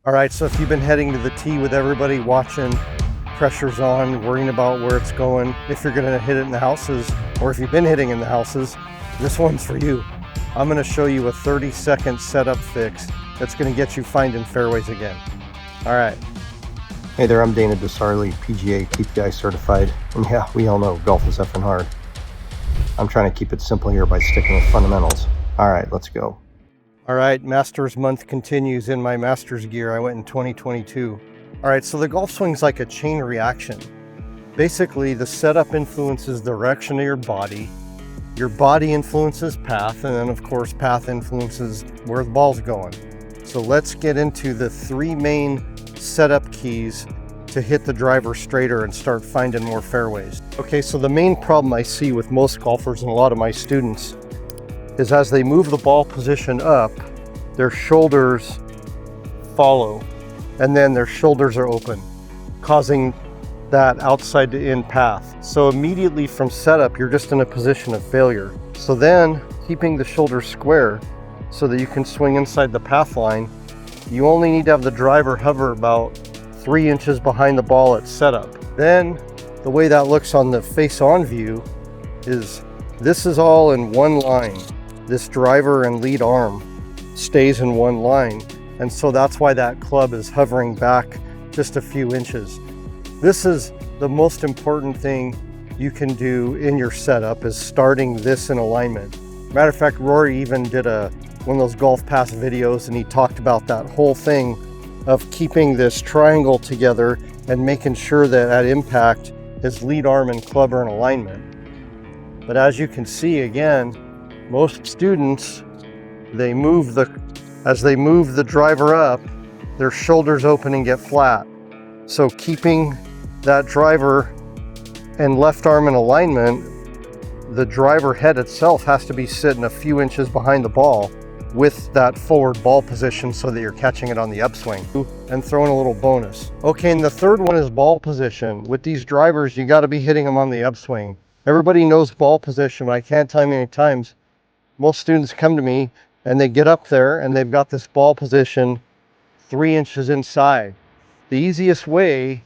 All right, so if you've been heading to the tee with everybody watching, pressure's on, worrying about where it's going, if you're gonna hit it in the houses, or if you've been hitting in the houses, this one's for you. I'm gonna show you a 30-second setup fix that's gonna get you finding fairways again. All right. Hey there, I'm DeSarle, PGA-TPI certified, and yeah, we all know golf is effing hard. I'm trying to keep it simple here by sticking with fundamentals. All right, let's go. All right, Masters month continues in my Masters gear. I went in 2022. All right, so the golf swing's like a chain reaction. Basically, the setup influences the direction of your body influences path, and then of course path influences where the ball's going. So let's get into the three main setup keys to hit the driver straighter and start finding more fairways. Okay, so the main problem I see with most golfers and a lot of my students is as they move the ball position up, their shoulders follow, and then their shoulders are open, causing that outside to in path. So immediately from setup, you're just in a position of failure. So then, keeping the shoulders square so that you can swing inside the path line, you only need to have the driver hover about 3 inches behind the ball at setup. Then, the way that looks on the face-on view is this is all in one line. This driver and lead arm stays in one line, and so that's why that club is hovering back just a few inches. This is the most important thing you can do in your setup, is starting this in alignment. Matter of fact, Rory even did one of those Golf Pass videos, and he talked about that whole thing of keeping this triangle together and making sure that at impact his lead arm and club are in alignment. But as you can see, again, most students, as they move the driver up, their shoulders open and get flat. So keeping that driver and left arm in alignment, the driver head itself has to be sitting a few inches behind the ball with that forward ball position so that you're catching it on the upswing and throwing a little bonus. Okay, and the third one is ball position. With these drivers, you got to be hitting them on the upswing. Everybody knows ball position, but I can't tell you many times. Most students come to me and they get up there and they've got this ball position 3 inches inside. The easiest way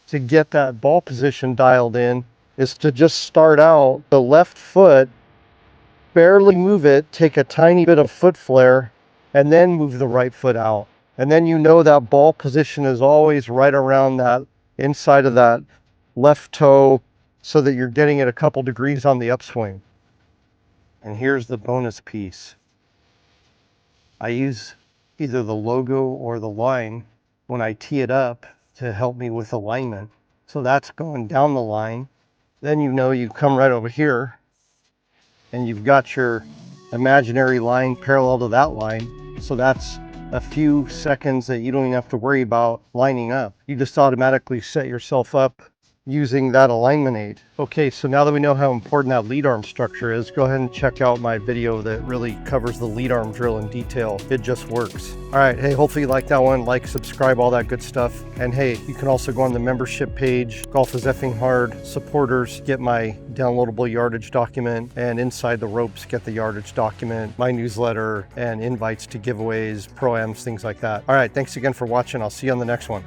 to get that ball position dialed in is to just start out the left foot, barely move it, take a tiny bit of foot flare, and then move the right foot out. And then you know that ball position is always right around that inside of that left toe so that you're getting it a couple degrees on the upswing. And here's the bonus piece. I use either the logo or the line when I tee it up to help me with alignment. So that's going down the line. Then you know you come right over here and you've got your imaginary line parallel to that line. So that's a few seconds that you don't even have to worry about lining up. You just automatically set yourself up using that alignment aid. Okay, so now that we know how important that lead arm structure is, go ahead and check out my video that really covers the lead arm drill in detail. It just works. All right, hey, hopefully you like that one. Like, subscribe, all that good stuff. And hey, you can also go on the membership page, Golf is Effing Hard supporters, get my downloadable yardage document, and Inside the Ropes, get the yardage document, my newsletter, and invites to giveaways, pro-ams, things like that. All right, thanks again for watching. I'll see you on the next one.